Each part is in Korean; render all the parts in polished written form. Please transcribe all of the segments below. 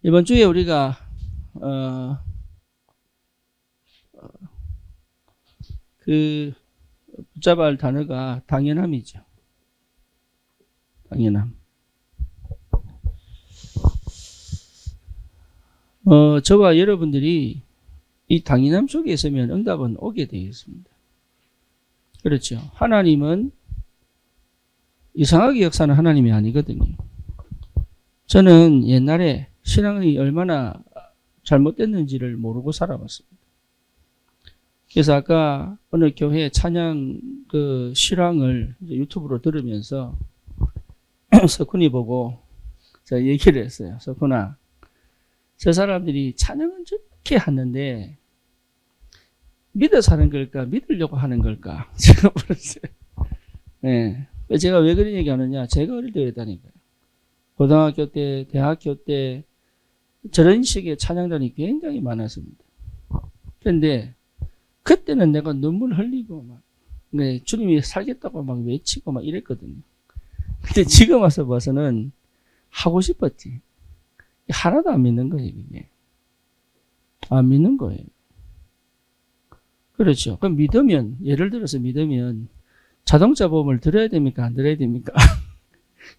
이번 주에 우리가 붙잡아야 할 단어가 당연함이죠. 당연함. 저와 여러분들이 이 당연함 속에 있으면 응답은 오게 되어 있습니다. 그렇죠. 하나님은 이상하게 역사는 하나님이 아니거든요. 저는 옛날에 신앙이 얼마나 잘못됐는지를 모르고 살아왔습니다. 그래서 아까 어느 교회 찬양 실황을 유튜브로 들으면서 석훈이 보고 제가 얘기를 했어요. 석훈아, 저 사람들이 찬양은 저렇게 하는데 믿어서 하는 걸까? 믿으려고 하는 걸까? 제가 물었어요. 네. 제가 왜 그런 얘기 하느냐? 제가 어릴 때 그랬다니까요. 고등학교 때, 대학교 때 저런 식의 찬양단이 굉장히 많았습니다. 그런데 그때는 내가 눈물 흘리고 막 주님이 살겠다고 막 외치고 막 이랬거든요. 근데 지금 와서 봐서는 하고 싶었지. 하나도 안 믿는 거예요, 이게. 안 믿는 거예요. 그렇죠. 그럼 믿으면, 예를 들어서 믿으면 자동차 보험을 들어야 됩니까? 안 들어야 됩니까?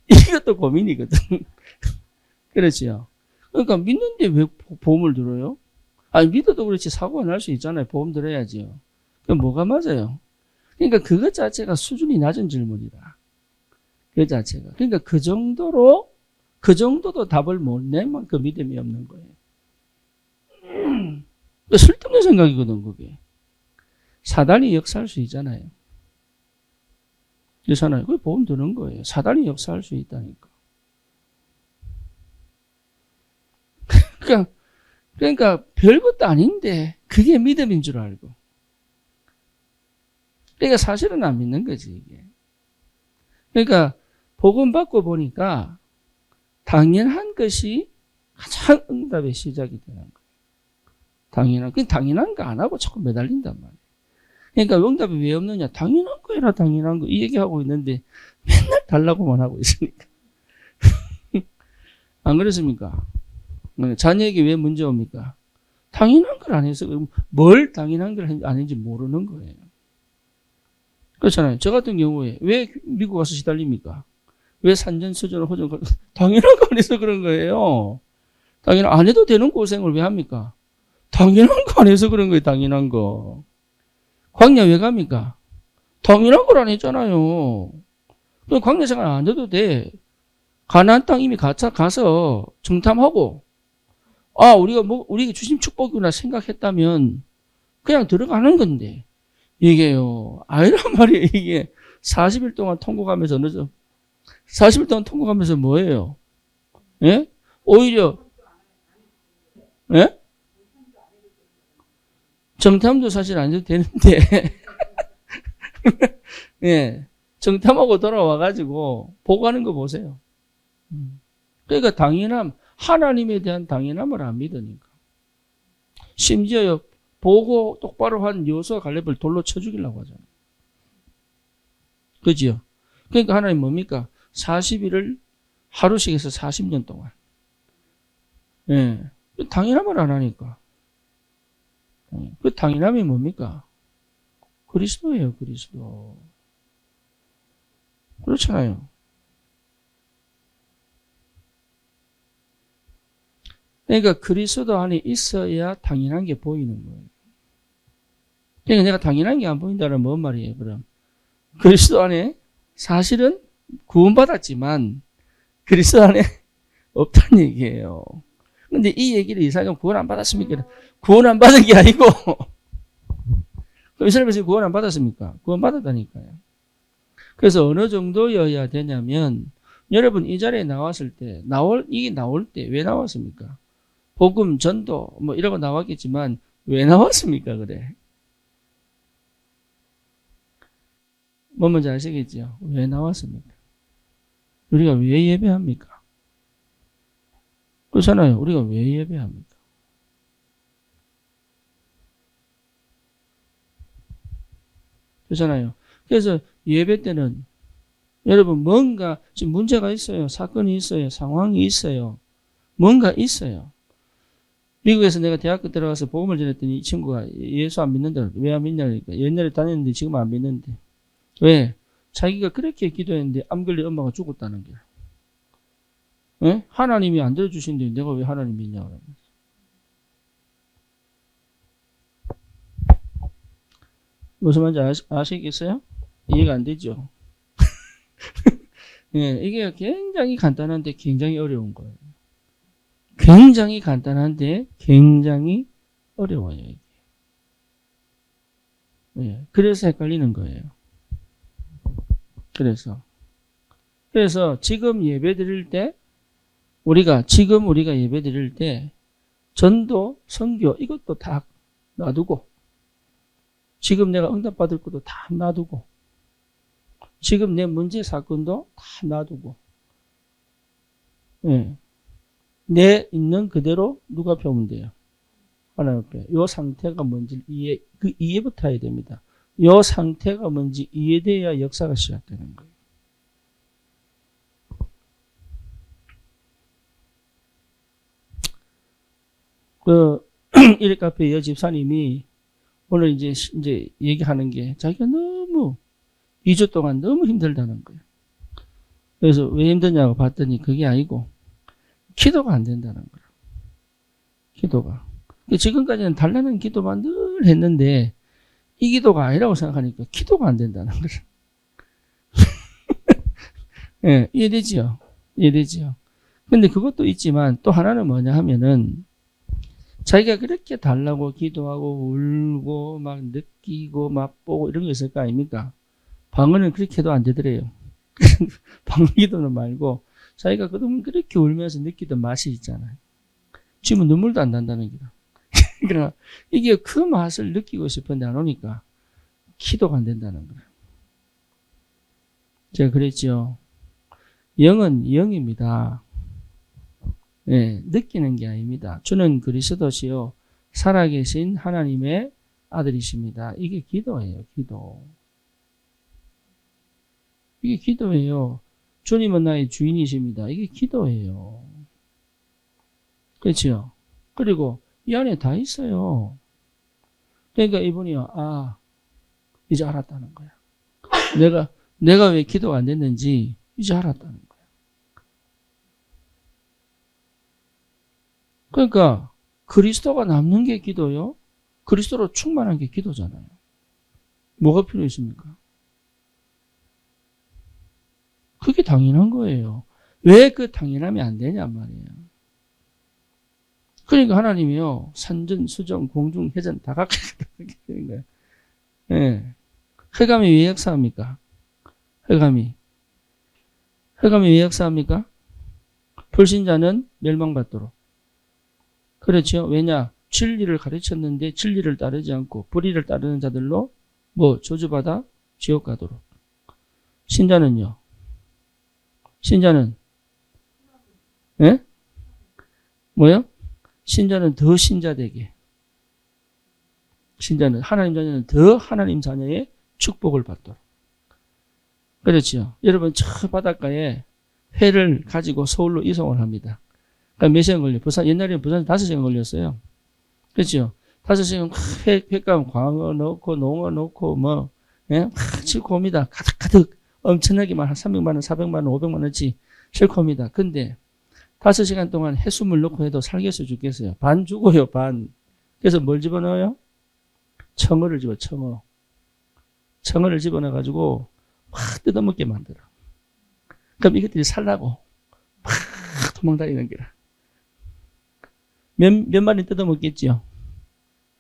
이것도 고민이거든. 그렇죠. 그러니까 믿는데 왜 보험을 들어요? 아니, 믿어도 그렇지 사고가 날 수 있잖아요. 보험 들어야지요. 그럼 뭐가 맞아요? 그러니까 그것 자체가 수준이 낮은 질문이다. 그 자체가. 그러니까 그 정도도 답을 못 낼 만큼 믿음이 없는 거예요. 쓸데없는 생각이거든, 그게. 사단이 역사할 수 있잖아요. 그렇잖아요. 그게 보험 드는 거예요. 사단이 역사할 수 있다니까. 그러니까 별것도 아닌데 그게 믿음인 줄 알고. 그러니까 사실은 안 믿는 거지, 이게. 그러니까 복음 받고 보니까 당연한 것이 가장 응답의 시작이 되는 거예요. 당연한 거 안 하고 자꾸 매달린단 말이에요. 그러니까 응답이 왜 없느냐? 당연한 거 해라, 당연한 거. 이 얘기하고 있는데 맨날 달라고만 하고 있으니까. 안 그렇습니까? 자녀에게 왜 문제 옵니까? 당연한 걸 안 해서 뭘 당연한 걸 안 했는지 모르는 거예요. 그렇잖아요. 저 같은 경우에 왜 미국 와서 시달립니까? 왜 산전수전을 호전 당연한 거 안 해서 그런 거예요. 안 해도 되는 고생을 왜 합니까? 당연한 거 안 해서 그런 거예요. 당연한 거. 광야 왜 갑니까? 당연한 걸 안 했잖아요. 광야 생활 안 해도 돼. 가나안 땅 이미 가서 정탐하고, 우리가 주신 축복이구나 생각했다면 그냥 들어가는 건데, 이게요, 아니란 말이에요. 이게 40일 동안 통곡하면서 40일 동안 통곡하면서 뭐예요? 예? 오히려, 예? 정탐도 사실 안 해도 되는데, 예. 정탐하고 돌아와가지고, 보고 하는 거 보세요. 그러니까 하나님에 대한 당연함을 안 믿으니까. 심지어 보고 똑바로 한 여호수아 갈렙을 돌로 쳐 죽이려고 하잖아요. 그지요? 그러니까 하나님 뭡니까? 40일을 하루씩 해서 40년 동안. 예. 당연함을 안 하니까. 그 당연함이 뭡니까? 그리스도예요, 그리스도. 그렇잖아요. 그러니까 그리스도 안에 있어야 당연한 게 보이는 거예요. 그러니까 내가 당연한 게 안 보인다는 뭔 말이에요, 그럼? 그리스도 안에 사실은 구원받았지만 그리스도 안에 없다는 얘기예요. 근데 이 얘기를 이사야가 구원 안 받았습니까? 구원 안 받은 게 아니고 이스라엘에서 구원 안 받았습니까? 구원 받았다니까요. 그래서 어느 정도여야 되냐면 여러분 이 자리에 나왔을 때 이게 나올 때 왜 나왔습니까? 복음, 전도 뭐 이런 거 나왔겠지만 왜 나왔습니까? 그래. 뭐 뭔지 아시겠죠? 왜 나왔습니까? 우리가 왜 예배합니까? 그렇잖아요. 우리가 왜 예배합니까? 그렇잖아요. 그래서 예배 때는 여러분 뭔가 지금 문제가 있어요. 사건이 있어요. 상황이 있어요. 뭔가 있어요. 미국에서 내가 대학교 들어가서 복음을 전했더니 이 친구가 예수 안 믿는다. 왜 안 믿냐 그러니까 옛날에 다녔는데 지금 안 믿는데. 왜? 자기가 그렇게 기도했는데 암 걸린 엄마가 죽었다는 거야. 예? 하나님이 안 들어주신데 내가 왜 하나님 믿냐 그러면서. 무슨 말인지 아시겠어요? 이해가 안 되죠? 예, 이게 굉장히 간단한데 굉장히 어려운 거예요. 굉장히 간단한데 굉장히 어려워요. 이게. 예, 그래서 헷갈리는 거예요. 그래서 지금 예배 드릴 때 우리가 예배 드릴 때 전도, 선교 이것도 다 놔두고 지금 내가 응답받을 것도 다 놔두고 지금 내 문제 사건도 다 놔두고 예. 내 있는 그대로 누가 앞에 오면 돼요? 하나님 앞에. 요 상태가 뭔지 이해부터 해야 됩니다. 요 상태가 뭔지 이해돼야 역사가 시작되는 거예요. 일카페 여 집사님이 오늘 이제 얘기하는 게 자기가 너무 2주 동안 너무 힘들다는 거예요. 그래서 왜 힘드냐고 봤더니 그게 아니고 기도가 안 된다는 거예요. 기도가. 지금까지는 달라는 기도만 늘 했는데 이 기도가 아니라고 생각하니까 기도가 안 된다는 거예요. 예, 이해되지요? 근데 그것도 있지만 또 하나는 뭐냐 하면은 자기가 그렇게 달라고 기도하고 울고 막 느끼고 맛보고 이런 거 있을 거 아닙니까? 방언은 그렇게 해도 안 되더래요. 방언 기도는 말고 자기가 그동안 그렇게 울면서 느끼던 맛이 있잖아요. 지금은 눈물도 안 난다는 거다. 그러나 이게 그 맛을 느끼고 싶은데 안 오니까 기도가 안 된다는 거예요. 제가 그랬죠. 영은 영입니다. 네, 느끼는 게 아닙니다. 주는 그리스도시요 살아계신 하나님의 아들이십니다. 이게 기도예요. 이게 기도예요. 주님은 나의 주인이십니다. 이게 기도예요. 그렇죠? 그리고 이 안에 다 있어요. 그러니까 이분이요. 이제 알았다는 거야. 내가 왜 기도가 안 됐는지 이제 알았다는 거야. 그러니까 그리스도가 남는 게 기도요. 그리스도로 충만한 게 기도잖아요. 뭐가 필요 있습니까? 그게 당연한 거예요. 왜 그 당연함이 안 되냔 말이에요. 그러니까 하나님이요. 산전, 수정, 공중, 해전 다 갖고 있는 거예요. 예. 흑암이 왜 역사합니까? 흑암이 왜 역사합니까? 불신자는 멸망받도록. 그렇죠. 왜냐? 진리를 가르쳤는데 진리를 따르지 않고 불의를 따르는 자들로 저주받아 지옥 가도록. 신자는 예? 뭐요? 신자는 더 신자되게. 하나님 자녀는 더 하나님 자녀의 축복을 받도록. 그렇죠. 여러분 저 바닷가에 회를 가지고 서울로 이송을 합니다. 그러니까 몇 시간 걸려요? 옛날에는 부산 5시간 걸렸어요. 그렇죠. 5시간 횟감 광어 넣고 농어 넣고 싣고 옵니다. 가득 엄청나게만 한 300만 원, 400만 원, 500만 원치 싣고 옵니다. 근데 5시간 동안 해수물 넣고 해도 살겠어요, 죽겠어요? 반 죽어요, 반. 그래서 뭘 집어넣어요? 청어를 청어를 집어넣어가지고 막 뜯어먹게 만들어. 그럼 이것들이 살라고 막 도망다니는 거라. 몇 마리 뜯어먹겠지요?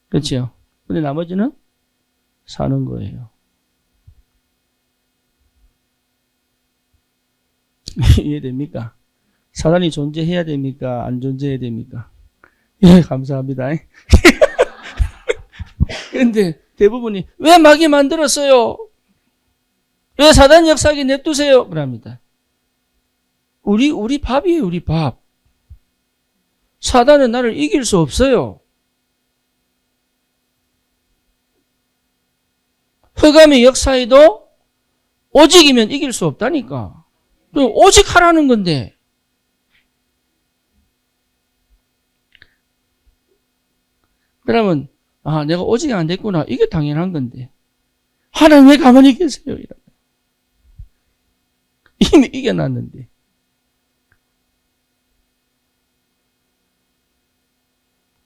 그렇죠? 근데 나머지는 사는 거예요. 이해됩니까? 사단이 존재해야 됩니까? 안 존재해야 됩니까? 예, 감사합니다. 그런데 대부분이 왜 마귀 만들었어요? 왜 사단 역사하게 냅두세요? 그럽니다. 우리 밥이에요, 우리 밥. 사단은 나를 이길 수 없어요. 흑암의 역사에도 오직이면 이길 수 없다니까. 오직 하라는 건데. 그러면 내가 오직 안 됐구나. 이게 당연한 건데 하나님 왜 가만히 계세요? 이미 이겨놨는데.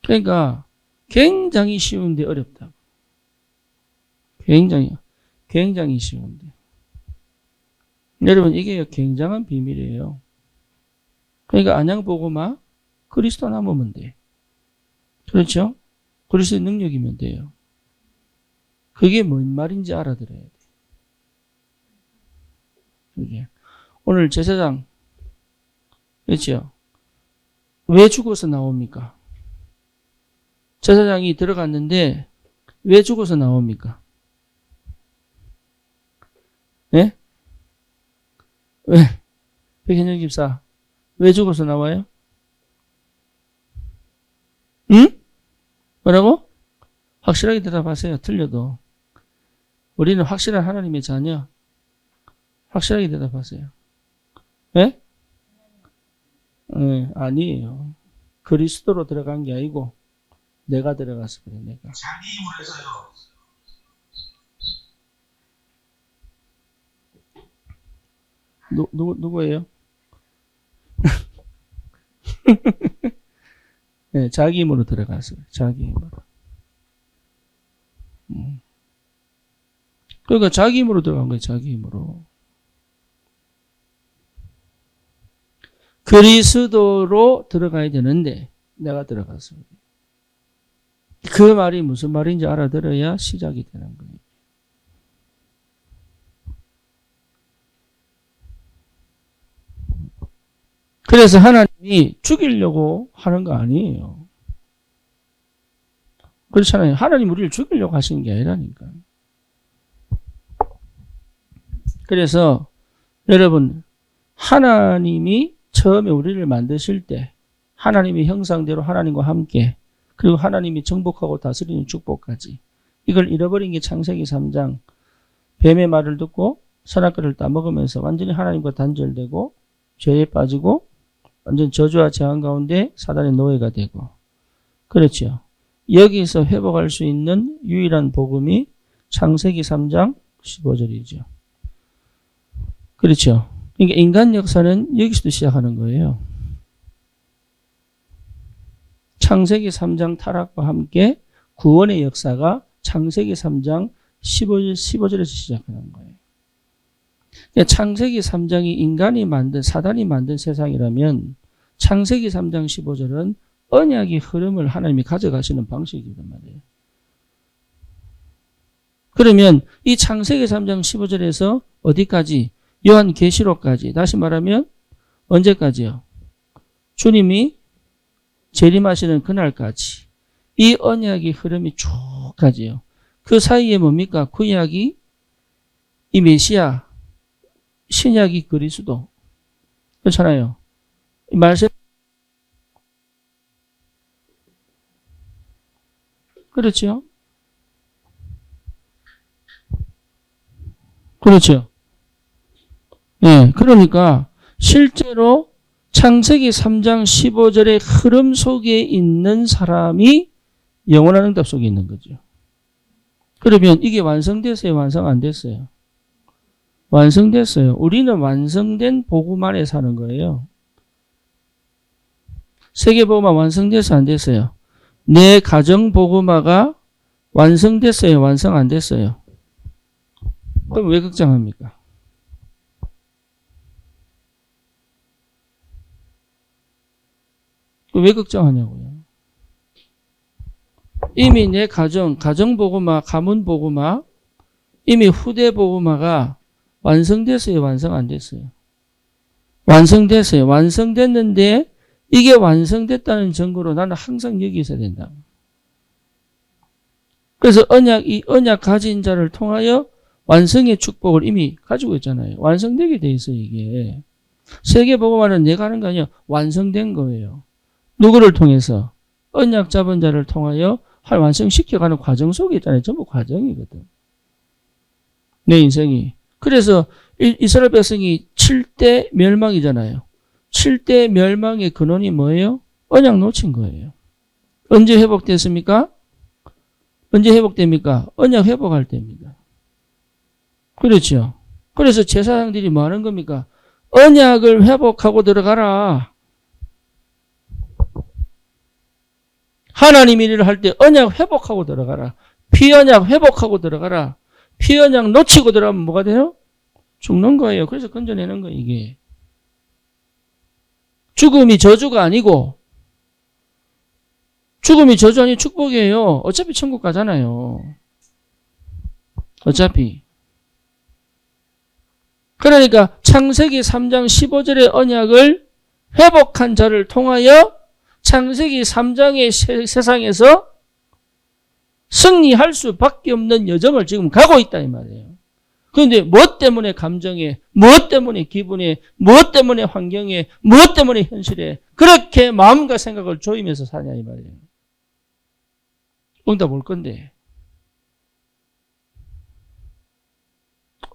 그러니까 굉장히 쉬운데 어렵다. 굉장히 쉬운데. 여러분 이게 굉장한 비밀이에요. 그러니까 안양보고마 그리스도 남으면 돼. 그렇죠? 그리스도의 능력이면 돼요. 그게 뭔 말인지 알아들어야 돼. 그게. 오늘 제사장 그렇죠? 왜 죽어서 나옵니까? 제사장이 들어갔는데 왜 죽어서 나옵니까? 예? 왜? 백현영 집사 왜 죽어서 나와요? 응? 뭐라고? 확실하게 대답하세요. 틀려도. 우리는 확실한 하나님의 자녀. 확실하게 대답하세요. 예? 아니에요. 그리스도로 들어간 게 아니고 내가 들어가서 그래. 내가. 자기 힘으로 해서요. 누구예요? 네, 자기 힘으로 들어갔어요. 자기 힘으로. 그러니까 자기 힘으로 들어간 거예요. 자기 힘으로. 그리스도로 들어가야 되는데 내가 들어갔어요. 그 말이 무슨 말인지 알아들어야 시작이 되는 거예요. 그래서 하나님이 죽이려고 하는 거 아니에요. 그렇잖아요. 하나님 우리를 죽이려고 하시는 게 아니라니까. 그래서 여러분 하나님이 처음에 우리를 만드실 때 하나님의 형상대로 하나님과 함께 그리고 하나님이 정복하고 다스리는 축복까지 이걸 잃어버린 게 창세기 3장 뱀의 말을 듣고 선악과를 따먹으면서 완전히 하나님과 단절되고 죄에 빠지고 완전 저주와 재앙 가운데 사단의 노예가 되고 그렇죠. 여기서 회복할 수 있는 유일한 복음이 창세기 3장 15절이죠. 그렇죠. 그러니까 인간 역사는 여기서도 시작하는 거예요. 창세기 3장 타락과 함께 구원의 역사가 창세기 3장 15절에서 시작하는 거예요. 그러니까 창세기 3장이 인간이 만든 사단이 만든 세상이라면 창세기 3장 15절은 언약의 흐름을 하나님이 가져가시는 방식이란 말이에요. 그러면 이 창세기 3장 15절에서 어디까지? 요한계시록까지. 다시 말하면 언제까지요? 주님이 재림하시는 그날까지. 이 언약의 흐름이 쭉 가지요. 그 사이에 뭡니까? 구약이 이 메시아, 신약이 그리스도. 그렇잖아요. 이 말씀 그렇죠? 그렇죠. 예, 그러니까 실제로 창세기 3장 15절의 흐름 속에 있는 사람이 영원한 응답 속에 있는 거죠. 그러면 이게 완성됐어요? 완성 안 됐어요? 완성됐어요. 우리는 완성된 복음 안에 사는 거예요. 세계복음화 완성돼서 안 됐어요? 내 가정 복음화가 완성됐어요? 완성 안 됐어요? 그럼 왜 걱정합니까? 왜 걱정하냐고요? 이미 내 가정 복음화, 가문 복음화, 이미 후대 복음화가 완성됐어요? 완성 안 됐어요? 완성됐어요. 완성됐는데 이게 완성됐다는 증거로 나는 항상 여기 있어야 된다. 그래서 이 언약 가진 자를 통하여 완성의 축복을 이미 가지고 있잖아요. 완성되게 돼 있어요, 이게. 세계복음화는 내가 하는 거 아니에요. 완성된 거예요. 누구를 통해서? 언약 잡은 자를 통하여 완성시켜가는 과정 속에 있잖아요. 전부 과정이거든. 내 인생이. 그래서 이스라엘 백성이 7대 멸망이잖아요. 7대 멸망의 근원이 뭐예요? 언약 놓친 거예요. 언제 회복됐습니까? 언제 회복됩니까? 언약 회복할 때입니다. 그렇죠. 그래서 제사장들이 뭐 하는 겁니까? 언약을 회복하고 들어가라. 하나님 일을 할 때 언약 회복하고 들어가라. 피언약 회복하고 들어가라. 피언약 놓치고 들어가면 뭐가 돼요? 죽는 거예요. 그래서 건져내는 거예요, 이게. 죽음이 저주가 아니고, 죽음이 저주 아니 축복이에요. 어차피 천국 가잖아요. 어차피. 그러니까 창세기 3장 15절의 언약을 회복한 자를 통하여 창세기 3장의 세상에서 승리할 수밖에 없는 여정을 지금 가고 있다 이 말이에요. 그런데 무엇 때문에 감정에, 무엇 때문에 기분에, 무엇 때문에 환경에, 무엇 때문에 현실에 그렇게 마음과 생각을 조이면서 사냐 이 말이에요. 응답 올 건데.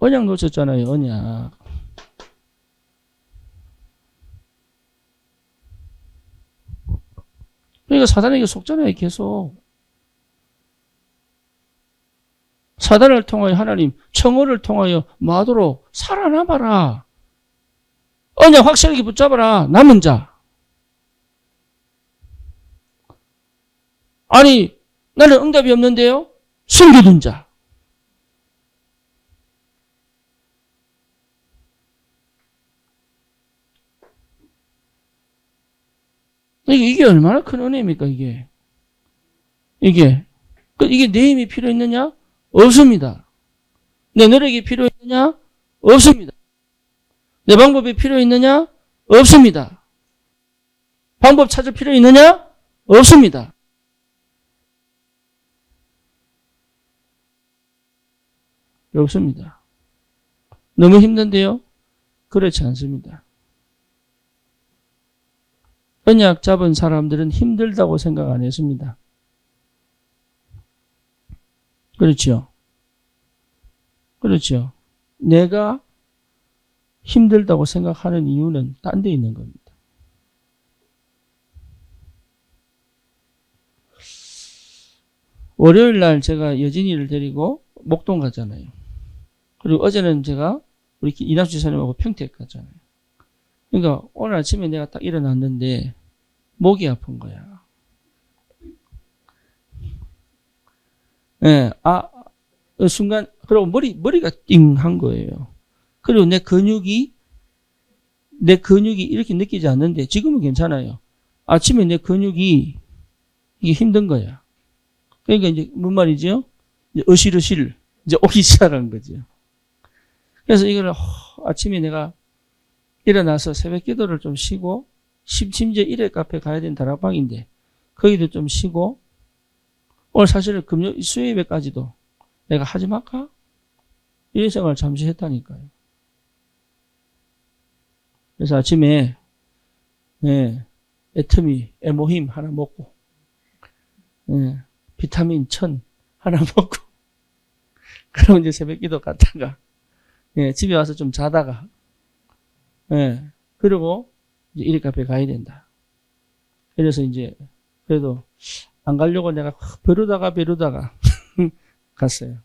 언약 놓쳤잖아요, 언약. 그러니까 사단에게 속잖아요, 계속. 사단을 통하여 하나님, 청어를 통하여 마도록 살아남아라. 언약 확실하게 붙잡아라, 남은 자. 아니, 나는 응답이 없는데요? 숨겨둔 자. 이게 얼마나 큰 은혜입니까, 이게. 이게 내 힘이 필요 있느냐? 없습니다. 내 노력이 필요 있느냐? 없습니다. 내 방법이 필요 있느냐? 없습니다. 방법 찾을 필요 있느냐? 없습니다. 없습니다. 너무 힘든데요? 그렇지 않습니다. 언약 잡은 사람들은 힘들다고 생각 안 했습니다. 그렇죠. 그렇죠. 내가 힘들다고 생각하는 이유는 딴 데 있는 겁니다. 월요일 날 제가 여진이를 데리고 목동 가잖아요. 그리고 어제는 제가 우리 이낙주 지사님하고 평택 갔잖아요. 그러니까 오늘 아침에 내가 딱 일어났는데 목이 아픈 거야. 예, 순간, 그리고 머리가 띵한 거예요. 그리고 내 근육이 이렇게 느끼지 않는데 지금은 괜찮아요. 아침에 내 근육이 이게 힘든 거야. 그러니까 이제 뭔 말이죠? 이제 어실어실 이제 오기 시작한 거죠. 그래서 이걸 아침에 내가 일어나서 새벽 기도를 좀 쉬고 심지어 일회 카페 가야 되는 다락방인데 거기도 좀 쉬고 오늘 사실은 수요일에까지도 내가 하지 말까? 일회 생활을 잠시 했다니까요. 그래서 아침에 애터미 에모힘 하나 먹고 비타민 1000 하나 먹고 그러고 이제 새벽 기도 갔다가 집에 와서 좀 자다가 그리고 이제 일회 카페 가야 된다. 그래서 이제 그래도 안 가려고 내가 벼르다가 갔어요.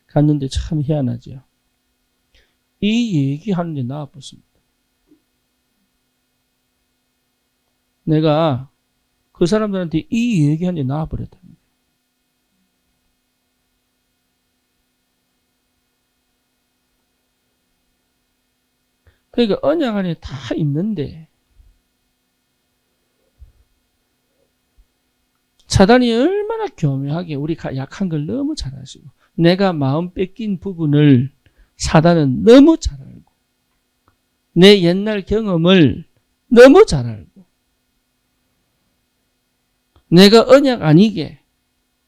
갔는데 참 희한하죠. 이 얘기하는데 나와봤습니다. 내가 그 사람들한테 이 얘기하는데 나와버렸다. 그러니까 언약 안에 다 있는데 사단이 얼마나 교묘하게 우리가 약한 걸 너무 잘 아시고 내가 마음 뺏긴 부분을 사단은 너무 잘 알고 내 옛날 경험을 너무 잘 알고 내가 언약 아니게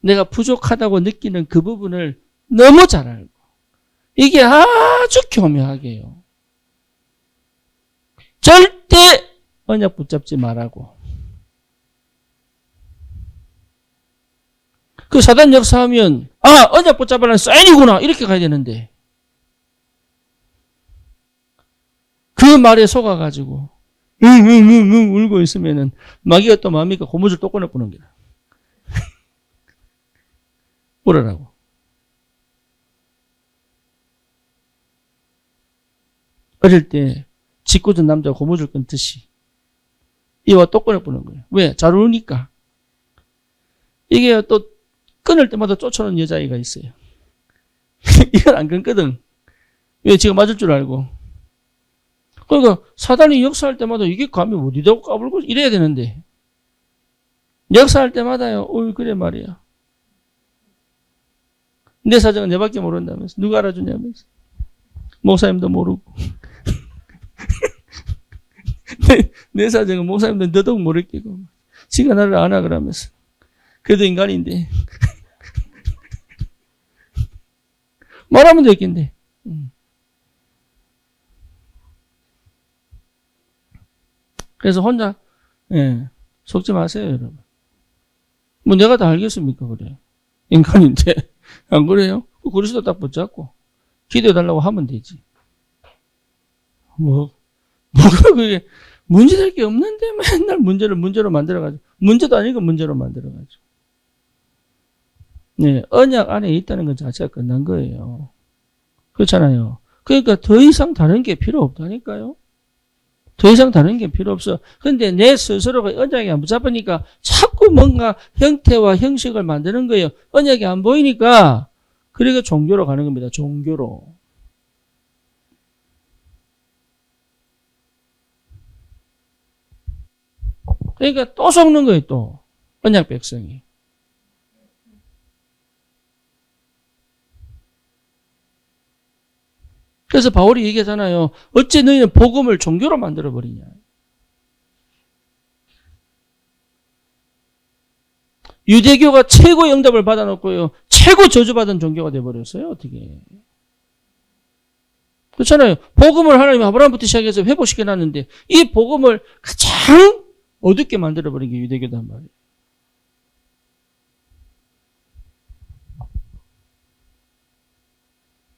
내가 부족하다고 느끼는 그 부분을 너무 잘 알고 이게 아주 교묘하게 해요. 절대 언약 붙잡지 말라고. 그 사단 역사하면 언약 붙잡으라는 사인이구나 이렇게 가야 되는데 그 말에 속아가지고 응 울고 있으면은 마귀가 또 뭡니까 고무줄 또 꺼내보는 거야. 물으라고. 어릴 때 짓궂은 남자가 고무줄 끊듯이 이와 또 끊어보는 거예요. 왜? 잘 우니까. 이게 또 끊을 때마다 쫓아오는 여자아이가 있어요. 이건 안 끊거든. 왜? 지가 맞을 줄 알고. 그러니까 사단이 역사할 때마다 이게 감히 어디다 까불고 이래야 되는데 역사할 때마다요. 그래 말이야. 내 사정은 내밖에 모른다면서. 누가 알아주냐면서. 목사님도 모르고. 내 사정은 목사님도 너도 모를 끼고. 지가 나를 아나 그러면서. 그래도 인간인데. 말하면 되겠는데. 그래서 혼자 속지 마세요, 여러분. 뭐 내가 다 알겠습니까, 그래. 인간인데. 안 그래요? 그리스도 딱 붙잡고 기도해달라고 하면 되지. 뭐가 그게 문제될 게 없는데 맨날 문제로 만들어가지고. 문제도 아니고 문제로 만들어가지고. 네, 언약 안에 있다는 것 자체가 끝난 거예요. 그렇잖아요. 그러니까 더 이상 다른 게 필요 없다니까요. 더 이상 다른 게 필요 없어. 근데 내 스스로가 언약이 안 붙잡으니까 자꾸 뭔가 형태와 형식을 만드는 거예요. 언약이 안 보이니까. 그러니까 종교로 가는 겁니다. 종교로. 그러니까 또 속는 거예요. 또. 언약 백성이. 그래서 바울이 얘기하잖아요. 어째 너희는 복음을 종교로 만들어버리냐. 유대교가 최고 영답을 받아놓고요. 최고 저주받은 종교가 돼버렸어요. 어떻게. 그렇잖아요. 복음을 하나님이 아브라함부터 시작해서 회복시켜놨는데 이 복음을 가장 어둡게 만들어버린 게 유대교단 말이에요.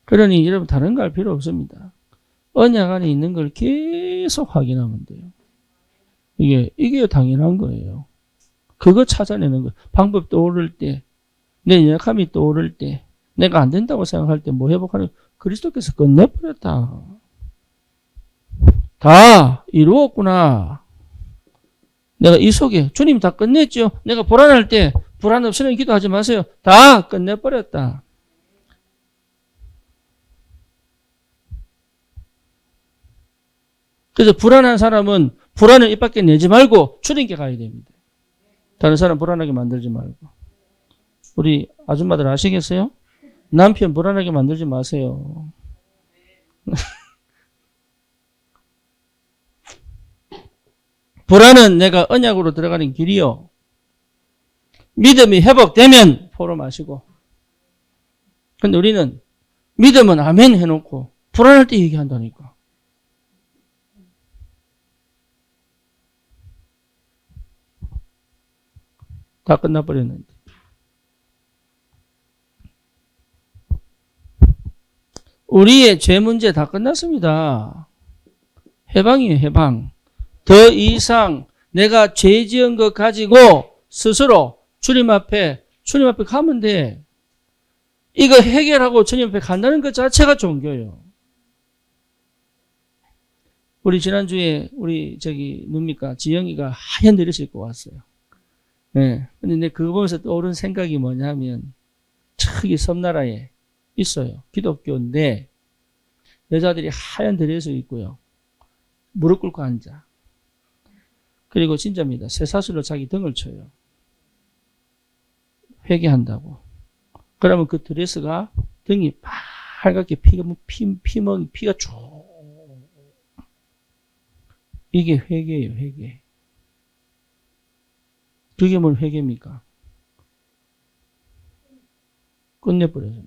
그러니 여러분 다른 거 할 필요 없습니다. 언약 안에 있는 걸 계속 확인하면 돼요. 이게 당연한 거예요. 그거 찾아내는 거예요. 방법 떠오를 때, 내 연약함이 떠오를 때, 내가 안 된다고 생각할 때 뭐 회복하는 그리스도께서 끝내버렸다. 다 이루었구나. 내가 이 속에 주님 다 끝냈죠. 내가 불안할 때 불안 없이는 기도하지 마세요. 다 끝내버렸다. 그래서 불안한 사람은 불안을 입 밖에 내지 말고 주님께 가야 됩니다. 다른 사람 불안하게 만들지 말고. 우리 아줌마들 아시겠어요? 남편 불안하게 만들지 마세요. 불안은 내가 언약으로 들어가는 길이요. 믿음이 회복되면 포로 마시고. 근데 우리는 믿음은 아멘 해놓고 불안할 때 얘기한다니까. 다 끝나버렸는데. 우리의 죄 문제 다 끝났습니다. 해방이에요, 해방. 더 이상 내가 죄 지은 것 가지고 스스로 주님 앞에 가면 돼. 이거 해결하고 주님 앞에 간다는 것 자체가 종교예요. 우리 지난주에 누굽니까? 지영이가 하얀 드레스 입고 왔어요. 네. 근데 그거 보면서 떠오른 생각이 뭐냐면, 저기 섬나라에 있어요. 기독교인데, 여자들이 하얀 드레스 입고요. 무릎 꿇고 앉아. 그리고 진짜입니다. 쇠사슬로 자기 등을 쳐요. 회개한다고. 그러면 그 드레스가 등이 빨갛게 피가 쭉. 이게 회개예요, 회개. 그게 뭘 회개입니까? 끝내버려서.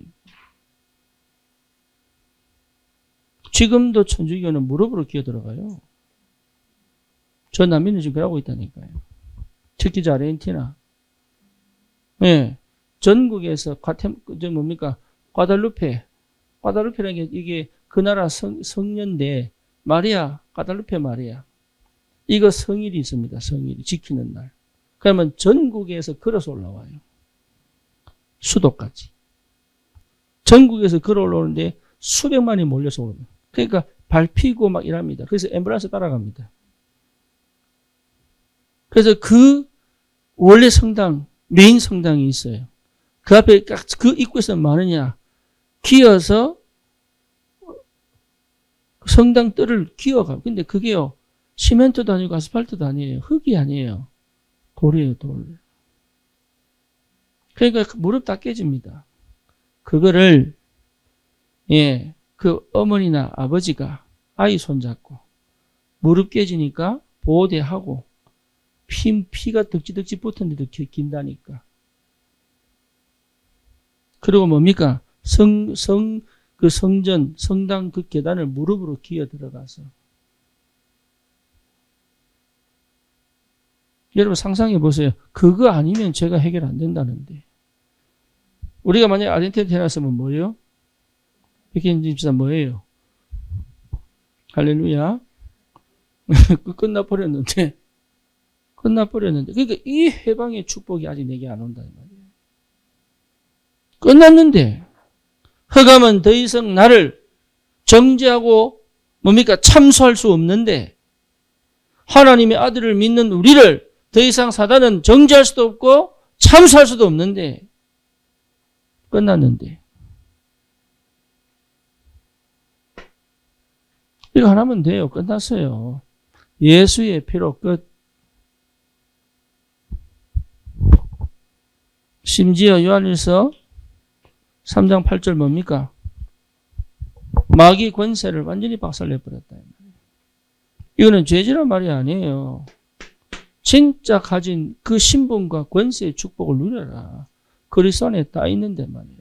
지금도 천주교는 무릎으로 기어 들어가요. 저 남미는 지금 그러고 있다니까요. 특히 저 아르헨티나. 네. 전국에서 과달루페라는 게 이게 그 나라 성년대 과달루페 마리아. 이거 성일이 있습니다. 성일이 지키는 날. 그러면 전국에서 걸어서 올라와요. 수도까지. 전국에서 걸어 올라오는데 수백만이 몰려서 오는. 그러니까 밟히고 막 이랍니다. 그래서 앰뷸런스 따라갑니다. 그래서 그 원래 성당, 메인 성당이 있어요. 그 앞에 그 입구에서 많으냐? 기어서 성당 뜰을 기어가고. 근데 그게요, 시멘트도 아니고 아스팔트도 아니에요. 흙이 아니에요. 돌이에요, 돌. 그러니까 무릎 다 깨집니다. 그거를, 예, 그 어머니나 아버지가 아이 손잡고 무릎 깨지니까 보호대하고 피가 덕지덕지 붙었는데도 긴다니까. 그리고 뭡니까? 그 성전, 성당 그 계단을 무릎으로 기어 들어가서. 여러분 상상해 보세요. 그거 아니면 제가 해결 안 된다는데. 우리가 만약에 아르헨티나 태어났으면 뭐예요? 백인 집사 뭐예요? 할렐루야. 끝나버렸는데. 그러니까 이 해방의 축복이 아직 내게 안 온다 이 말이에요. 끝났는데 흑암은 더 이상 나를 정죄하고 뭡니까? 참수할 수 없는데 하나님의 아들을 믿는 우리를 더 이상 사단은 정죄할 수도 없고 참수할 수도 없는데 끝났는데 이거 하나면 돼요. 끝났어요. 예수의 피로 끝. 심지어 요한일서 3장 8절 뭡니까? 마귀 권세를 완전히 박살내버렸다. 이거는 죄지란 말이 아니에요. 진짜 가진 그 신분과 권세의 축복을 누려라. 그리스도 안에 다 있는데 말이에요.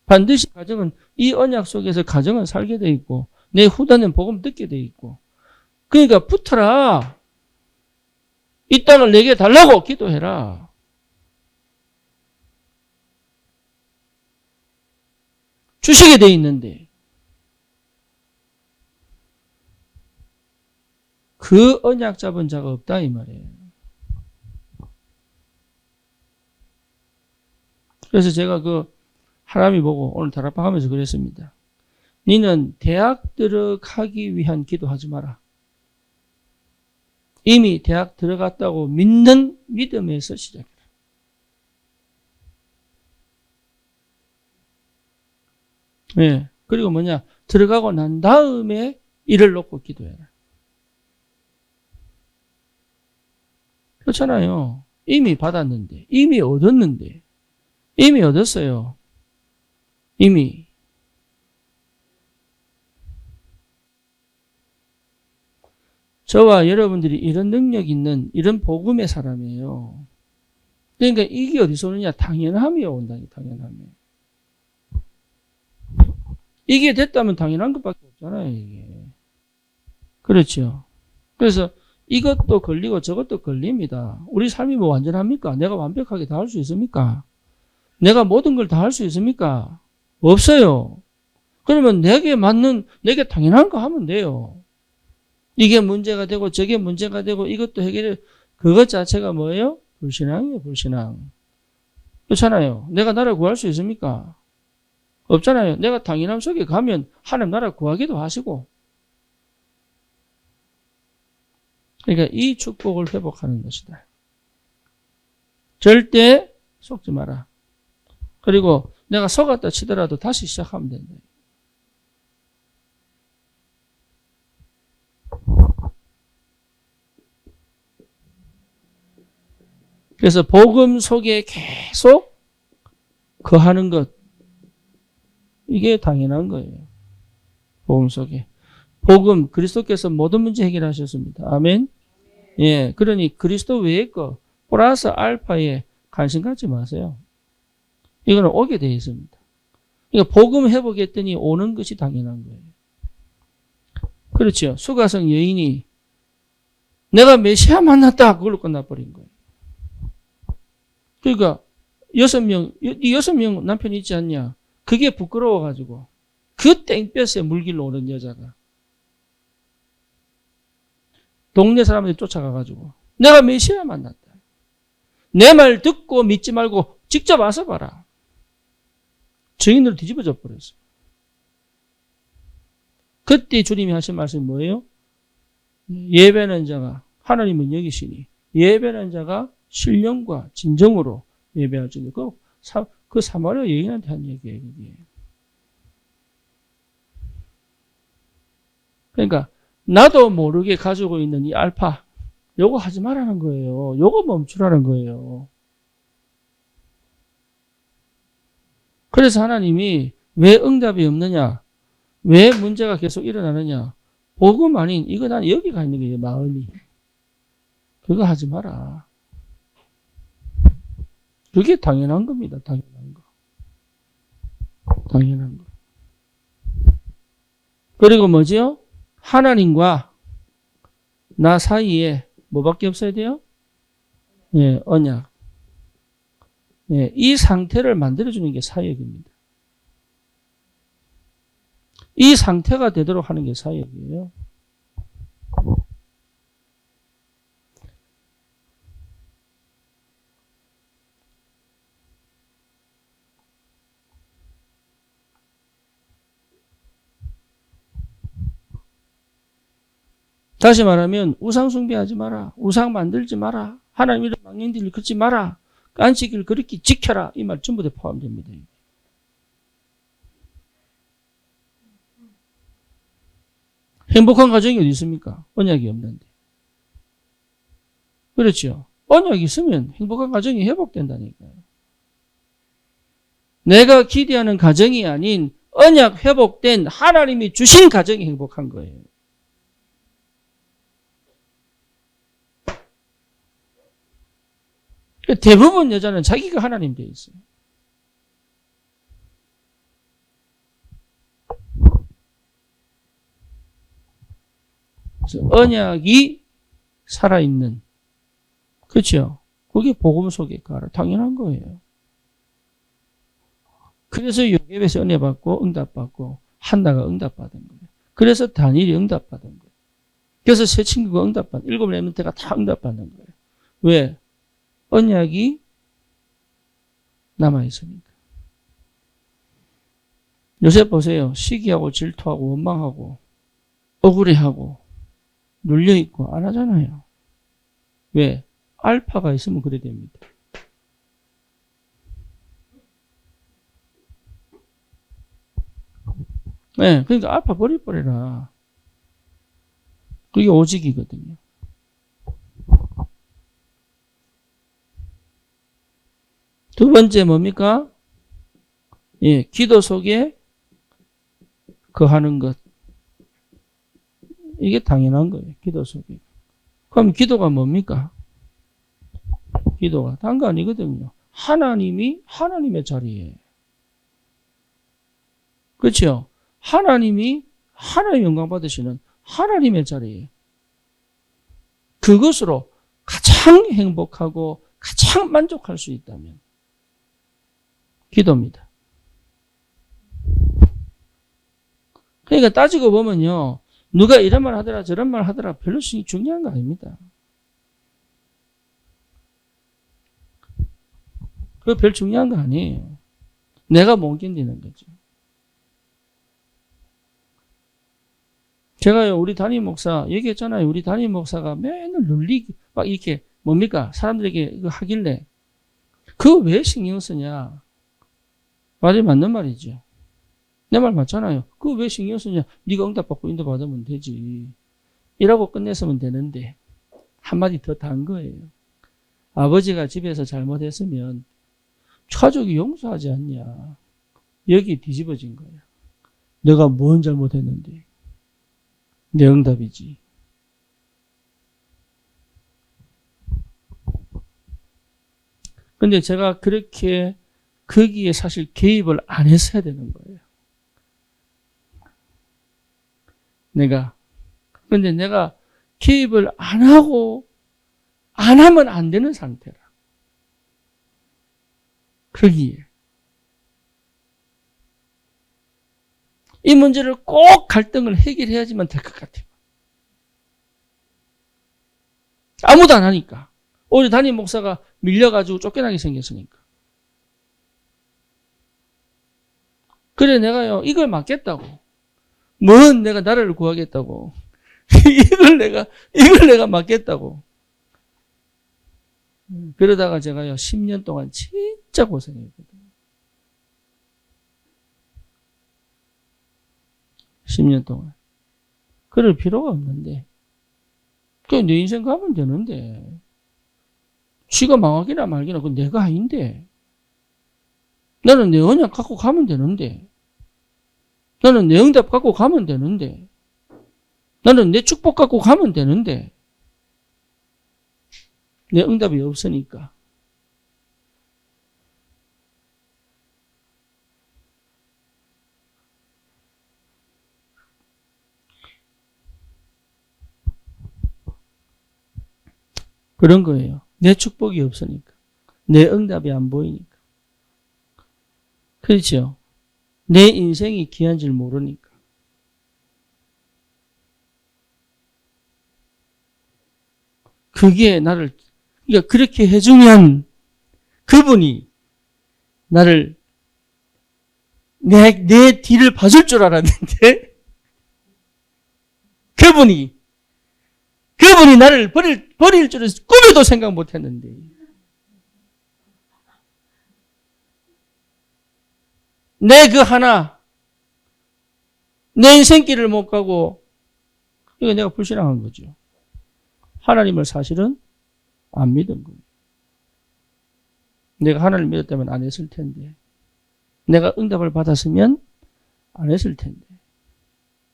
반드시 가정은 이 언약 속에서 가정은 살게 돼 있고 내 후대는 복음 듣게 돼 있고 그러니까 붙어라. 이 땅을 내게 달라고 기도해라. 주시게 돼 있는데 그 언약 잡은 자가 없다 이 말이에요. 그래서 제가 그 하람이 보고 오늘 다락방하면서 그랬습니다. 니는 대학 들어가기 위한 기도하지 마라. 이미 대학 들어갔다고 믿는 믿음에서 시작해라. 네. 그리고 뭐냐? 들어가고 난 다음에 일을 놓고 기도해라. 그렇잖아요. 이미 받았는데, 이미 얻었는데, 이미 얻었어요. 이미. 저와 여러분들이 이런 능력 있는 이런 복음의 사람이에요. 그러니까 이게 어디서 오느냐? 당연함이 온다. 당연함이. 이게 됐다면 당연한 것밖에 없잖아요. 이게. 그렇죠. 그래서 이것도 걸리고 저것도 걸립니다. 우리 삶이 뭐 완전합니까? 내가 완벽하게 다 할 수 있습니까? 내가 모든 걸 다 할 수 있습니까? 없어요. 그러면 내게 맞는, 내게 당연한 거 하면 돼요. 이게 문제가 되고 저게 문제가 되고 이것도 해결해. 그것 자체가 뭐예요? 불신앙이에요. 불신앙. 그렇잖아요. 내가 나를 구할 수 있습니까? 없잖아요. 내가 당연함 속에 가면 하나님 나라 구하기도 하시고. 그러니까 이 축복을 회복하는 것이다. 절대 속지 마라. 그리고 내가 속았다 치더라도 다시 시작하면 된다. 그래서 복음 속에 계속 거하는 것. 이게 당연한 거예요. 복음 속에. 복음, 그리스도께서 모든 문제 해결하셨습니다. 아멘. 예. 그러니 그리스도 외의 거, 플러스 알파에 관심 갖지 마세요. 이거는 오게 되어 있습니다. 그러니까 복음 회복했더니 오는 것이 당연한 거예요. 그렇죠. 수가성 여인이 내가 메시아 만났다. 그걸로 끝나버린 거예요. 그러니까 6명 남편이 있지 않냐. 그게 부끄러워가지고 그 땡볕에 물길로 오는 여자가 동네 사람들이 쫓아가가지고 내가 메시아 만났다. 내 말 듣고 믿지 말고 직접 와서 봐라. 증인으로 뒤집어져 버렸어요. 그때 주님이 하신 말씀이 뭐예요? 예배하는 자가 하나님은 여기시니 예배하는 자가 신령과 진정으로 예배할지니 그 사마리아 여인한테 한 얘기예요. 그게. 그러니까 나도 모르게 가지고 있는 이 알파 요거 하지 말라는 거예요. 요거 멈추라는 거예요. 그래서 하나님이 왜 응답이 없느냐? 왜 문제가 계속 일어나느냐? 복음 아닌 이거 난 여기가 있는 거예요. 마음이. 그거 하지 마라. 그게 당연한 겁니다. 당연한 거. 당연한 거. 그리고 뭐지요? 하나님과 나 사이에 뭐밖에 없어야 돼요? 예, 언약. 예, 이 상태를 만들어주는 게 사역입니다. 이 상태가 되도록 하는 게 사역이에요. 다시 말하면 우상 숭배하지 마라. 우상 만들지 마라. 하나님 이름 망령들을 걷지 마라. 안식일을 그렇게 지켜라. 이 말 전부 다 포함됩니다. 행복한 가정이 어디 있습니까? 언약이 없는데. 그렇죠. 언약이 있으면 행복한 가정이 회복된다니까요. 내가 기대하는 가정이 아닌 언약 회복된 하나님이 주신 가정이 행복한 거예요. 대부분 여자는 자기가 하나님 되어 있어요. 그래서 언약이 살아있는, 그렇죠? 그게 복음 속에 가라. 당연한 거예요. 그래서 요셉에서 은혜 받고 응답받고 한나가 응답받은 거예요. 그래서 다니엘이 응답받은 거예요. 그래서 세 친구가 응답받은, 7 렘넌트가 다 응답받는 거예요. 왜? 언약이 남아있으니까. 요셉 보세요. 시기하고 질투하고 원망하고 억울해하고 눌려있고 안 하잖아요. 왜? 알파가 있으면 그래 됩니다. 네, 그러니까 알파 버려버려라. 그게 오직이거든요. 두 번째 뭡니까? 예, 기도 속에 거하는 것. 이게 당연한 거예요. 기도 속에. 그럼 기도가 뭡니까? 기도가 다른 거 아니거든요. 하나님이 하나님의 자리에. 그렇죠? 하나님이 하나님 영광 받으시는 하나님의 자리에. 그것으로 가장 행복하고 가장 만족할 수 있다면 기도입니다. 그러니까 따지고 보면요. 누가 이런 말 하더라 저런 말 하더라 별로 중요한 거 아닙니다. 그거 별 중요한 거 아니에요. 내가 못 견디는 거죠. 제가요, 우리 담임 목사, 얘기했잖아요. 우리 담임 목사가 맨날 눌리기, 막 이렇게, 뭡니까? 사람들에게 그거 하길래. 그거 왜 신경 쓰냐? 말이 맞는 말이죠. 내 말 맞잖아요. 그거 왜 신경 쓰냐? 네가 응답받고 인도받으면 되지. 이라고 끝냈으면 되는데, 한마디 더 단 거예요. 아버지가 집에서 잘못했으면, 가족이 용서하지 않냐. 여기 뒤집어진 거야. 내가 뭔 잘못했는데. 내 응답이지. 근데 제가 그렇게 거기에 사실 개입을 안 했어야 되는 거예요. 근데 내가 개입을 안 하고, 안 하면 안 되는 상태라. 거기에. 이 문제를 꼭 갈등을 해결해야지만 될 것 같아요. 아무도 안 하니까. 우리 담임 목사가 밀려가지고 쫓겨나게 생겼으니까. 그래 내가요 이걸 맡겠다고. 뭔 내가 나라를 구하겠다고. 이걸 내가 맡겠다고. 그러다가 제가요 10년 동안 진짜 고생했거든요. 10년 동안. 그럴 필요가 없는데. 그냥 내 인생 가면 되는데. 쥐가 망하기나 말기나 그건 내가 아닌데. 나는 내 언약 갖고 가면 되는데. 나는 내 응답 갖고 가면 되는데. 나는 내 축복 갖고 가면 되는데. 내 응답이 없으니까. 그런 거예요. 내 축복이 없으니까. 내 응답이 안 보이니까. 그렇죠? 내 인생이 귀한 줄 모르니까. 그게 나를, 그러니까 그렇게 해주면 그분이 나를 내 뒤를 봐줄 줄 알았는데 그분이 나를 버릴 줄은 꿈에도 생각 못 했는데 내 그 하나 내 인생길을 못 가고 이거 내가 불신앙한 거죠. 하나님을 사실은 안 믿은 거예요. 내가 하나님을 믿었다면 안 했을 텐데 내가 응답을 받았으면 안 했을 텐데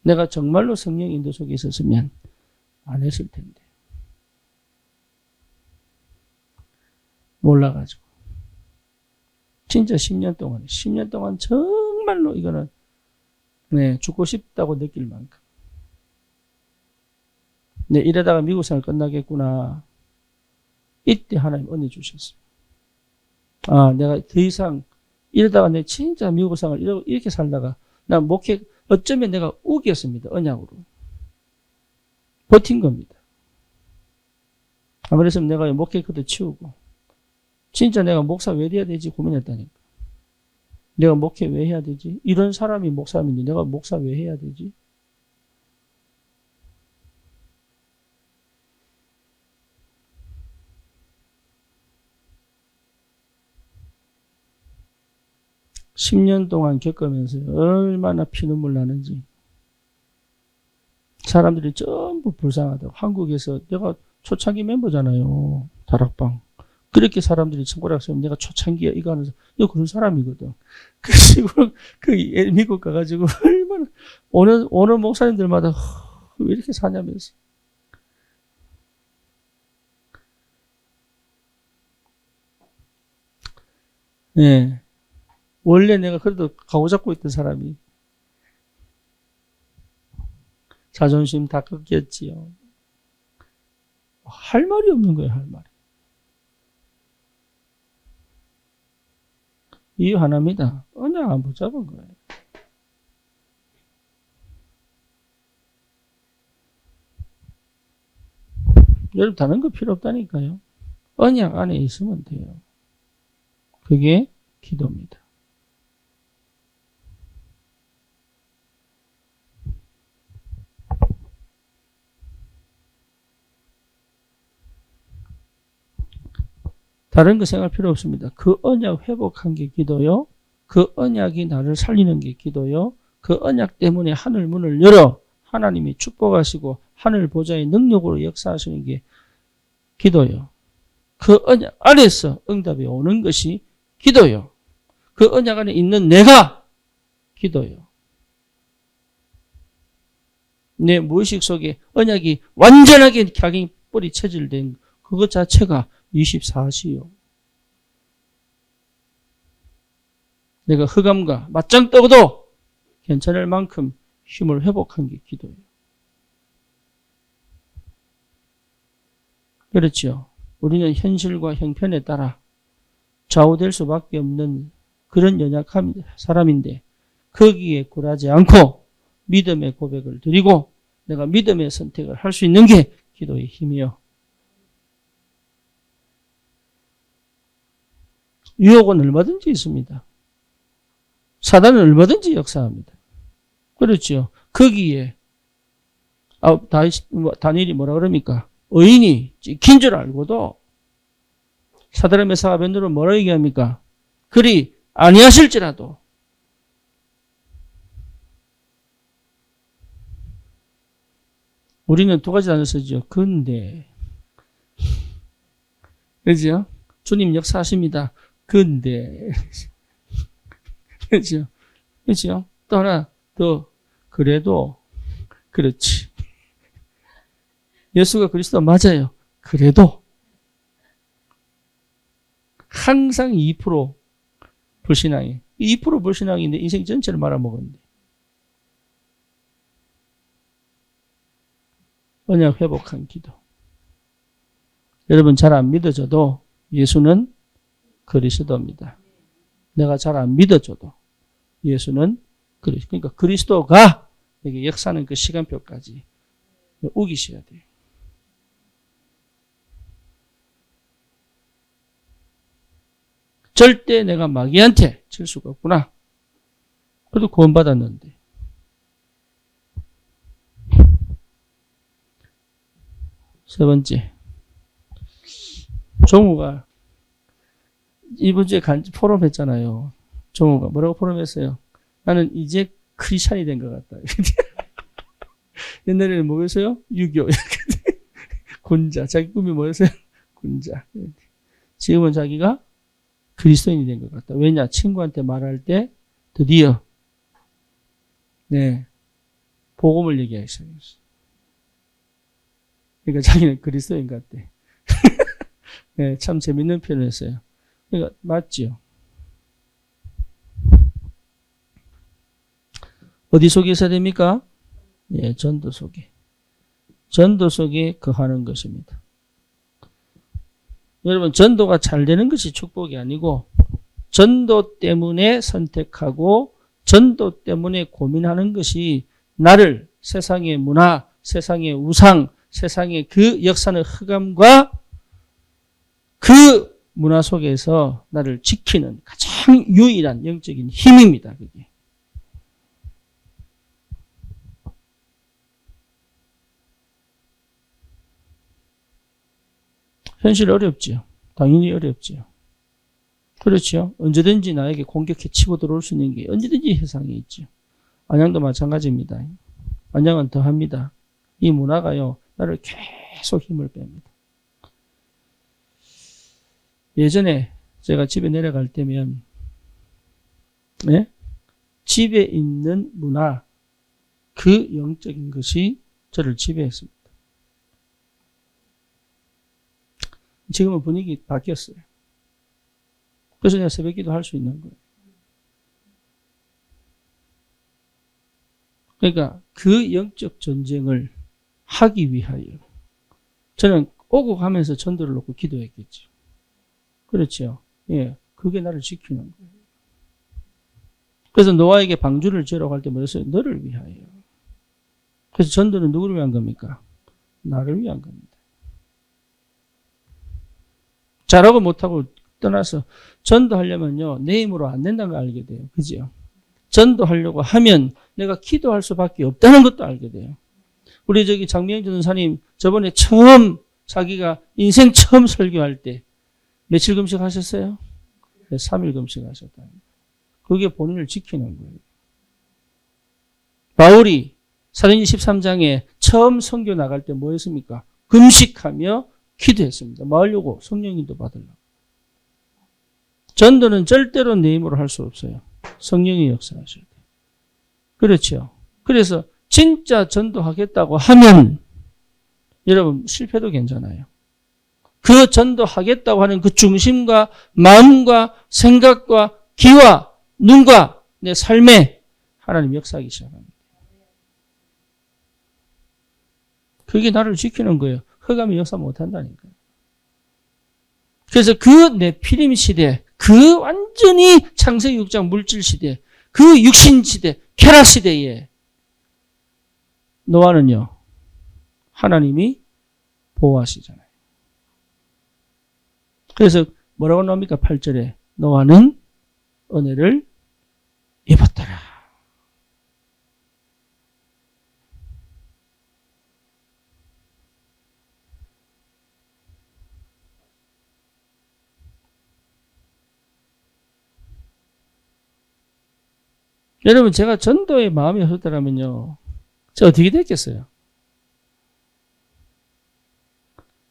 내가 정말로 성령 인도 속에 있었으면 안 했을 텐데 몰라가지고 진짜 10년 동안 정말로 이거는 죽고 싶다고 느낄 만큼 이러다가 미국 생활 끝나겠구나. 이때 하나님 은혜 주셨어요. 내가 더 이상 이러다가 내 진짜 미국 생활 이렇게 살다가 나 목회 어쩌면 내가 우겼습니다. 언약으로. 버틴 겁니다. 안 그랬으면 내가 목회 그도 치우고 진짜 내가 목사 왜 돼야 되지 고민했다니까. 내가 목회 왜 해야 되지? 이런 사람이 목사인데 내가 목사 왜 해야 되지? (10년) 동안 겪으면서 얼마나 피눈물 나는지 사람들이 전부 불쌍하다고. 한국에서 내가 초창기 멤버잖아요. 다락방. 그렇게 사람들이 손가락 세우면 내가 초창기야 이거 하면서 너 그런 사람이거든. 그 식으로 미국 가가지고 얼마나 오는 목사님들마다 왜 이렇게 사냐면서. 네. 원래 내가 그래도 가고 잡고 있던 사람이 자존심 다 꺾였지요. 할 말이 없는 거예요, 할 말이. 이유 하나입니다. 언약 안 붙잡은 거예요. 여러분 다른 거 필요 없다니까요. 언약 안에 있으면 돼요. 그게 기도입니다. 다른 거 생각할 필요 없습니다. 그 언약 회복한 게 기도요. 그 언약이 나를 살리는 게 기도요. 그 언약 때문에 하늘 문을 열어 하나님이 축복하시고 하늘 보좌의 능력으로 역사하시는 게 기도요. 그 언약 안에서 응답이 오는 것이 기도요. 그 언약 안에 있는 내가 기도요. 내 무의식 속에 언약이 완전하게 객이 뿌리 체질된 그것 자체가 24시요. 내가 흑암과 맞짱 떠도 괜찮을 만큼 힘을 회복한 게 기도예요. 그렇죠. 우리는 현실과 형편에 따라 좌우될 수밖에 없는 그런 연약한 사람인데 거기에 굴하지 않고 믿음의 고백을 드리고 내가 믿음의 선택을 할 수 있는 게 기도의 힘이요. 유혹은 얼마든지 있습니다. 사단은 얼마든지 역사합니다. 그렇죠. 거기에 다니엘이 뭐라 그럽니까? 의인이 찍힌 줄 알고도 사드락 메삭 아벤느고는 뭐라 얘기합니까? 그리 아니하실지라도 우리는 두 가지 단어 쓰죠. 근데 그렇죠? 주님 역사하십니다. 근데 그렇죠? 그렇죠? 또 하나 더 그래도 그렇지. 예수가 그리스도 맞아요. 그래도 항상 2% 불신앙이 2% 불신앙인데 인생 전체를 말아먹었는데 언약 회복한 기도. 여러분 잘 안 믿어져도 예수는 그리스도입니다. 내가 잘 안 믿어져도 예수는 그리스도. 그러니까 그리스도가 여기 역사는 그 시간표까지 우기셔야 돼요. 절대 내가 마귀한테 질 수가 없구나. 그래도 구원받았는데. 세 번째. 종우가 이번 주에 포럼 했잖아요. 종우가 뭐라고 포럼했어요? 나는 이제 크리스찬이 된 것 같다. 옛날에는 뭐였어요? 유교. 군자. 자기 꿈이 뭐였어요? 군자. 지금은 자기가 그리스도인이 된 것 같다. 왜냐? 친구한테 말할 때 드디어 복음을 얘기하기 시작했어. 그러니까 자기는 그리스도인 같대. 네, 참 재밌는 표현을 했어요. 그러니까 맞지요. 어디 속에 있어야 됩니까? 예, 전도 속에. 전도 속에 거하는 것입니다. 여러분, 전도가 잘 되는 것이 축복이 아니고 전도 때문에 선택하고 전도 때문에 고민하는 것이 나를 세상의 문화, 세상의 우상, 세상의 그 역사의 흑암과 그 문화 속에서 나를 지키는 가장 유일한 영적인 힘입니다. 그게. 현실 어렵죠. 당연히 어렵죠. 그렇죠. 언제든지 나에게 공격해 치고 들어올 수 있는 게 언제든지 세상에 있죠. 안양도 마찬가지입니다. 안양은 더합니다. 이 문화가요, 나를 계속 힘을 뺍니다. 예전에 제가 집에 내려갈 때면, 집에 있는 문화, 그 영적인 것이 저를 지배했습니다. 지금은 분위기 바뀌었어요. 그래서 내가 새벽기도 할 수 있는 거예요. 그러니까 그 영적 전쟁을 하기 위하여 저는 오고 가면서 전도를 놓고 기도했겠죠. 그렇죠. 예, 그게 나를 지키는 거예요. 그래서 노아에게 방주를 지으라고 할 때 뭐랬어요? 너를 위하여. 그래서 전도는 누구를 위한 겁니까? 나를 위한 겁니다. 잘하고 못하고 떠나서 전도하려면요, 내 힘으로 안 된다는 걸 알게 돼요. 그죠? 전도하려고 하면 내가 기도할 수밖에 없다는 것도 알게 돼요. 우리 장명준 전사님 저번에 처음 자기가 인생 처음 설교할 때 며칠 금식 하셨어요? 네, 3일 금식 하셨다. 그게 본인을 지키는 거예요. 바울이 사도행전 13장에 처음 선교 나갈 때 뭐 했습니까? 금식하며 기도했습니다. 뭐 하려고? 성령님도 받으려고. 전도는 절대로 내 힘으로 할 수 없어요. 성령이 역사하셔야 돼요. 그렇죠. 그래서 진짜 전도하겠다고 하면 여러분 실패도 괜찮아요. 그 전도하겠다고 하는 그 중심과 마음과 생각과 귀와 눈과 내 삶에 하나님 역사하기 시작합니다. 그게 나를 지키는 거예요. 흑암이 역사 못한다니까요. 그래서 그 네피림 시대, 그 완전히 창세기 6장 물질 시대, 그 육신 시대, 쾌락 시대에 노아는요, 하나님이 보호하시잖아요. 그래서 뭐라고 나옵니까? 8절에 노아는 은혜를 입었더라. 여러분, 제가 전도에 마음이 없었더라면요, 제가 어떻게 됐겠어요?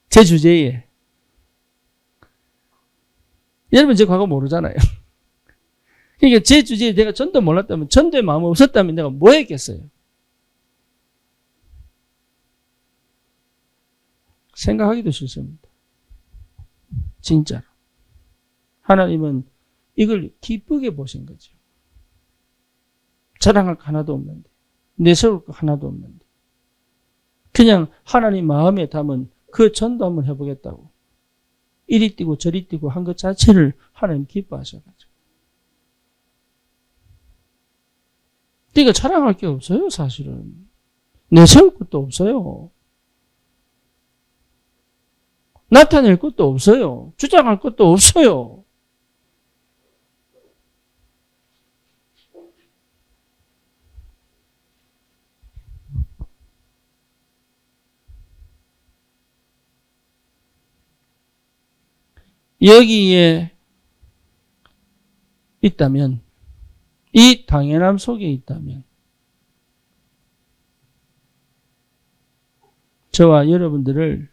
제 주제에. 여러분, 제 과거 모르잖아요. 그러니까 제 주제에 내가 전도 몰랐다면, 전도에 마음 없었다면 내가 뭐 했겠어요? 생각하기도 싫습니다. 진짜로. 하나님은 이걸 기쁘게 보신 거죠. 자랑할 거 하나도 없는데, 내세울 거 하나도 없는데, 그냥 하나님 마음에 담은 그 전도 한번 해보겠다고 이리 뛰고 저리 뛰고 한 것 자체를 하나님 기뻐하셔가지고. 그러니까 자랑할 게 없어요, 사실은. 내세울 것도 없어요. 나타낼 것도 없어요. 주장할 것도 없어요. 여기에 있다면, 이 당연함 속에 있다면, 저와 여러분들을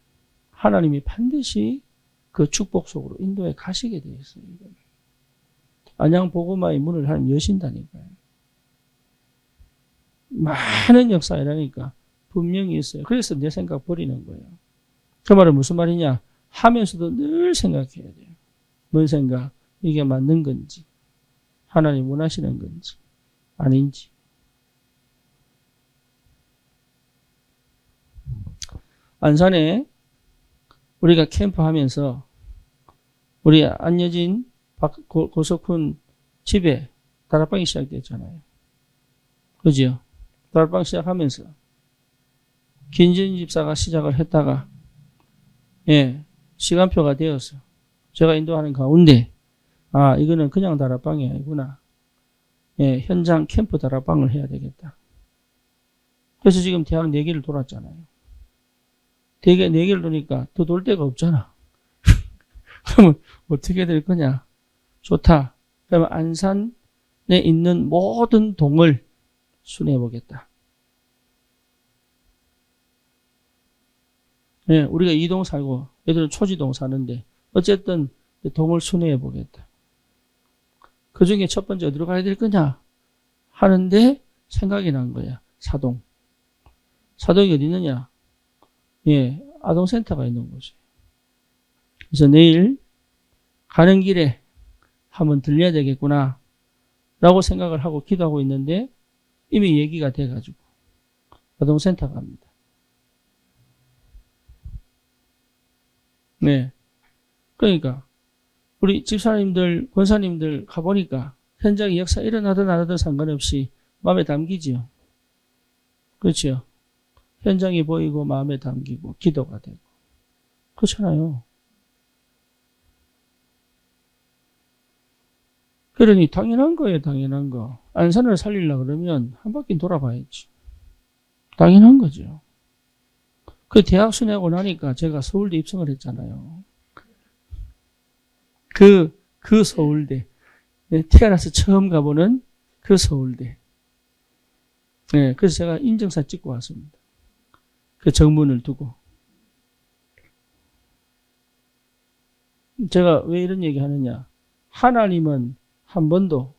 하나님이 반드시 그 축복 속으로 인도해 가시게 되어 있어요. 안양 복음화의 문을 하나님 여신다니까요. 많은 역사이라니까 분명히 있어요. 그래서 내 생각 버리는 거예요. 그 말은 무슨 말이냐? 하면서도 늘 생각해야 돼요. 뭔 생각? 이게 맞는 건지, 하나님 원하시는 건지, 아닌지. 안산에 우리가 캠프하면서 우리 안여진 고석훈 집에 다락방이 시작됐잖아요. 그죠? 다락방 시작하면서 김진 집사가 시작을 했다가, 예, 시간표가 되어서 제가 인도하는 가운데, 아, 이거는 그냥 다락방이 아니구나. 예, 현장 캠프 다락방을 해야 되겠다. 그래서 지금 대학 4개를 돌았잖아요. 대학 4개를 도니까 더 돌 데가 없잖아. 그러면 어떻게 될 거냐? 좋다. 그러면 안산에 있는 모든 동을 순회해보겠다. 예, 우리가 2동 살고 얘들은 초지동 사는데 어쨌든 동을 순회해보겠다. 그 중에 첫 번째 어디로 가야 될 거냐 하는데 생각이 난 거야. 사동. 사동이 어디 있느냐? 예, 아동센터가 있는 곳이에요. 그래서 내일 가는 길에 한번 들려야 되겠구나 라고 생각을 하고 기도하고 있는데 이미 얘기가 돼가지고 아동센터 갑니다. 네. 그러니까 우리 집사님들, 권사님들 가보니까 현장에 역사 일어나든 안 하든 상관없이 마음에 담기지요. 그렇죠? 현장이 보이고 마음에 담기고 기도가 되고. 그렇잖아요. 그러니 당연한 거예요, 당연한 거. 안산을 살리려고 그러면 한 바퀴 돌아봐야지. 당연한 거죠. 그 대학 순회하고 나니까 제가 서울대 입성을 했잖아요. 그 서울대. 태어나서 처음 가보는 그 서울대. 네, 그래서 제가 인증서 찍고 왔습니다. 그 정문을 두고. 제가 왜 이런 얘기 하느냐. 하나님은 한 번도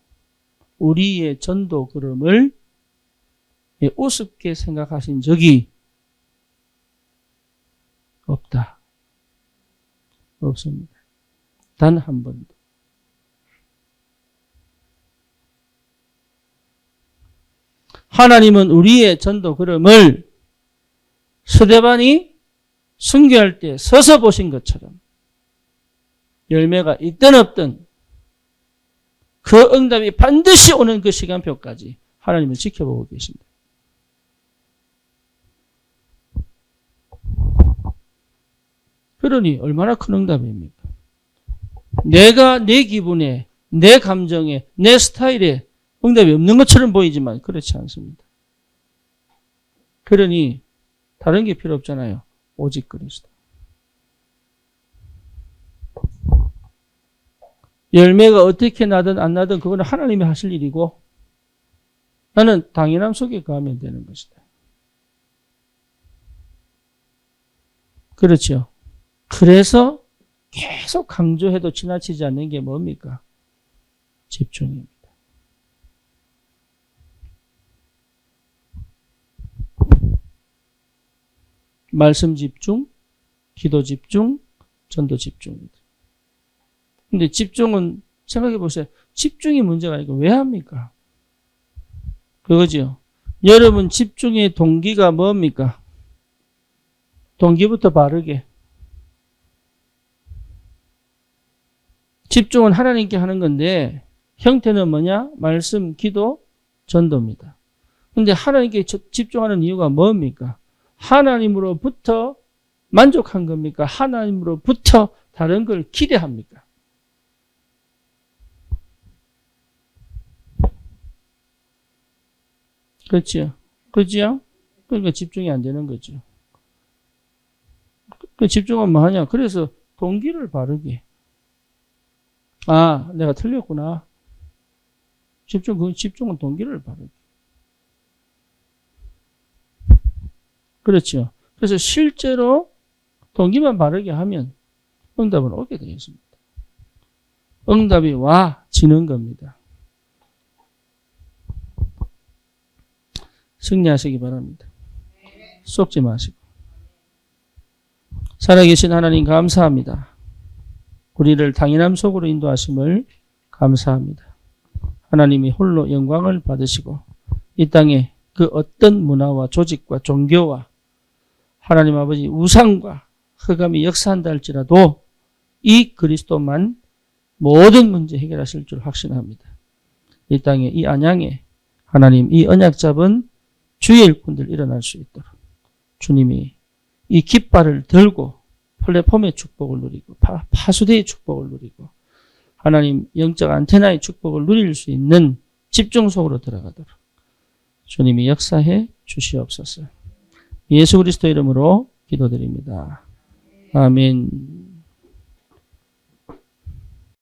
우리의 전도 걸음을 우습게 생각하신 적이 없다. 없습니다. 단 한 번도. 하나님은 우리의 전도 걸음을 스데반이 순교할 때 서서 보신 것처럼 열매가 있든 없든 그 응답이 반드시 오는 그 시간표까지 하나님을 지켜보고 계십니다. 그러니 얼마나 큰 응답입니까? 내가 내 기분에, 내 감정에, 내 스타일에 응답이 없는 것처럼 보이지만 그렇지 않습니다. 그러니 다른 게 필요 없잖아요. 오직 그리스도. 열매가 어떻게 나든 안 나든 그거는 하나님이 하실 일이고 나는 당연함 속에 거하면 되는 것이다. 그렇죠. 그래서 계속 강조해도 지나치지 않는 게 뭡니까? 집중입니다. 말씀 집중, 기도 집중, 전도 집중입니다. 근데 집중은 생각해 보세요. 집중이 문제가 아니고 왜 합니까? 그거죠. 여러분 집중의 동기가 뭡니까? 동기부터 바르게. 집중은 하나님께 하는 건데 형태는 뭐냐? 말씀, 기도, 전도입니다. 근데 하나님께 집중하는 이유가 뭡니까? 하나님으로부터 만족한 겁니까? 하나님으로부터 다른 걸 기대합니까? 그렇죠. 그렇죠? 그러니까 집중이 안 되는 거죠. 그 집중은 뭐 하냐? 그래서 동기를 바르게. 아, 내가 틀렸구나. 집중은 동기를 바르게. 그렇죠. 그래서 실제로 동기만 바르게 하면 응답은 오게 되어 있습니다. 응답이 와지는 겁니다. 승리하시기 바랍니다. 속지 마시고. 살아계신 하나님 감사합니다. 우리를 당연함 속으로 인도하심을 감사합니다. 하나님이 홀로 영광을 받으시고 이 땅에 그 어떤 문화와 조직과 종교와 하나님 아버지 우상과 흑암이 역사한다 할지라도 이 그리스도만 모든 문제 해결하실 줄 확신합니다. 이 땅에 이 안양에 하나님 이 언약 잡은 주의 일꾼들 일어날 수 있도록 주님이 이 깃발을 들고 플랫폼의 축복을 누리고 파수대의 축복을 누리고 하나님 영적 안테나의 축복을 누릴 수 있는 집중 속으로 들어가도록 주님이 역사해 주시옵소서. 예수 그리스도 이름으로 기도드립니다. 아멘.